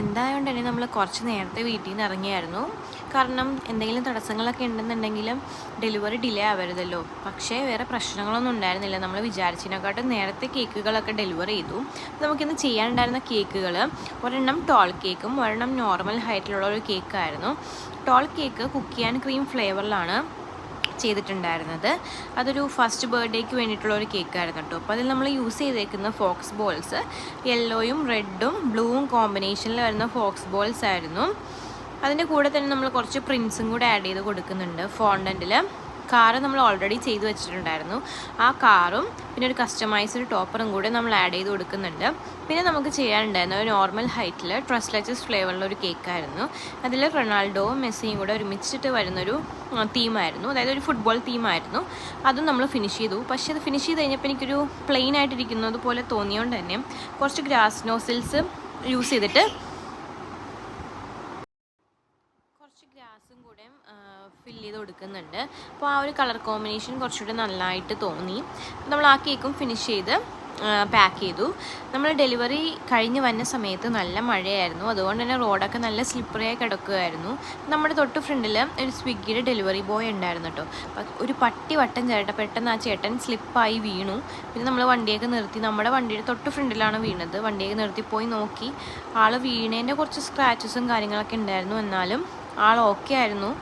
എന്തായതുകൊണ്ട് തന്നെ നമ്മൾ കുറച്ച് നേരത്തെ വീട്ടിൽ നിന്ന് ഇറങ്ങിയായിരുന്നു. കാരണം എന്തെങ്കിലും തടസ്സങ്ങളൊക്കെ ഉണ്ടെന്നുണ്ടെങ്കിലും ഡെലിവറി ഡിലേ ആവരുതല്ലോ. പക്ഷേ വേറെ പ്രശ്നങ്ങളൊന്നും ഉണ്ടായിരുന്നില്ല. നമ്മൾ വിചാരിച്ചതിനെക്കാട്ടും നേരത്തെ കേക്കുകളൊക്കെ ഡെലിവറി ചെയ്തു. നമുക്കിന്ന് ചെയ്യാനുണ്ടായിരുന്ന കേക്കുകൾ ഒരെണ്ണം ടോൾ കേക്കും ഒരെണ്ണം നോർമൽ ഹൈറ്റിലുള്ള ഒരു കേക്കായിരുന്നു. Tall cake cookie and cream ഫ്ലേവറിലാണ് ചെയ്തിട്ടുണ്ടായിരുന്നത്. അതൊരു ഫസ്റ്റ് ബർത്ത്ഡേക്ക് വേണ്ടിയിട്ടുള്ള ഒരു കേക്കായിരുന്നു കേട്ടോ. അപ്പോൾ അതിൽ നമ്മൾ യൂസ് ചെയ്തേക്കുന്ന ഫോക്സ് ബോൾസ് യെല്ലോയും റെഡും ബ്ലൂവും കോമ്പിനേഷനിൽ വരുന്ന ഫോക്സ് ബോൾസ് ആയിരുന്നു. അതിൻ്റെ കൂടെ തന്നെ നമ്മൾ കുറച്ച് പ്രിൻസും കൂടെ ആഡ് ചെയ്ത് കൊടുക്കുന്നുണ്ട്. ഫോണ്ടൻറ്റിൽ കാറ് നമ്മൾ ഓൾറെഡി ചെയ്ത് വെച്ചിട്ടുണ്ടായിരുന്നു. ആ കാറും പിന്നെ ഒരു കസ്റ്റമൈസ്ഡ് ടോപ്പറും കൂടെ നമ്മൾ ആഡ് ചെയ്ത് കൊടുക്കുന്നുണ്ട്. പിന്നെ നമുക്ക് ചെയ്യാനുണ്ടായിരുന്ന ഒരു നോർമൽ ഹൈറ്റിൽ ട്രസ്ലെച്ചസ് ഫ്ലേവറിലുള്ള ഒരു കേക്കായിരുന്നു. അതിൽ റൊണാൾഡോവും മെസ്സിയും കൂടെ ഒരുമിച്ചിട്ട് വരുന്നൊരു തീമായിരുന്നു. അതായത് ഒരു ഫുട്ബോൾ തീമായിരുന്നു. അതും നമ്മൾ ഫിനിഷ് ചെയ്തു. പക്ഷേ അത് ഫിനിഷ് ചെയ്ത് കഴിഞ്ഞപ്പോൾ എനിക്കൊരു പ്ലെയിൻ ആയിട്ടിരിക്കുന്നത് പോലെ തോന്നിയോണ്ട് തന്നെ കുറച്ച് ഗ്രാസ് നോസിൽസ് യൂസ് ചെയ്തിട്ട് ഗ്രാസും കൂടെ ഫില്ല് ചെയ്ത് കൊടുക്കുന്നുണ്ട്. അപ്പോൾ ആ ഒരു കളർ കോമ്പിനേഷൻ കുറച്ചുകൂടെ നല്ലതായിട്ട് തോന്നി. നമ്മൾ ആ കേക്കും ഫിനിഷ് ചെയ്ത് പാക്ക് ചെയ്തു. നമ്മൾ ഡെലിവറി കഴിഞ്ഞ് വന്ന സമയത്ത് നല്ല മഴയായിരുന്നു. അതുകൊണ്ട് തന്നെ റോഡൊക്കെ നല്ല സ്ലിപ്പറിയായി കിടക്കുകയായിരുന്നു. നമ്മുടെ തൊട്ട് ഫ്രണ്ടിൽ ഒരു സ്വിഗ്ഗിയുടെ ഡെലിവറി ബോയ് ഉണ്ടായിരുന്നു കേട്ടോ. ഒരു പട്ടി വട്ടം ചേട്ടൻ പെട്ടെന്ന് ആ ചേട്ടൻ സ്ലിപ്പായി വീണു. പിന്നെ നമ്മൾ വണ്ടിയൊക്കെ നിർത്തി. നമ്മുടെ വണ്ടിയുടെ തൊട്ട് ഫ്രണ്ടിലാണ് വീണത്. വണ്ടിയൊക്കെ നിർത്തി പോയി നോക്കി. ആൾ വീണേൻ്റെ കുറച്ച് സ്ക്രാച്ചസും കാര്യങ്ങളൊക്കെ ഉണ്ടായിരുന്നു. എന്നാലും ആൾ ഓക്കെ ആയിരുന്നു.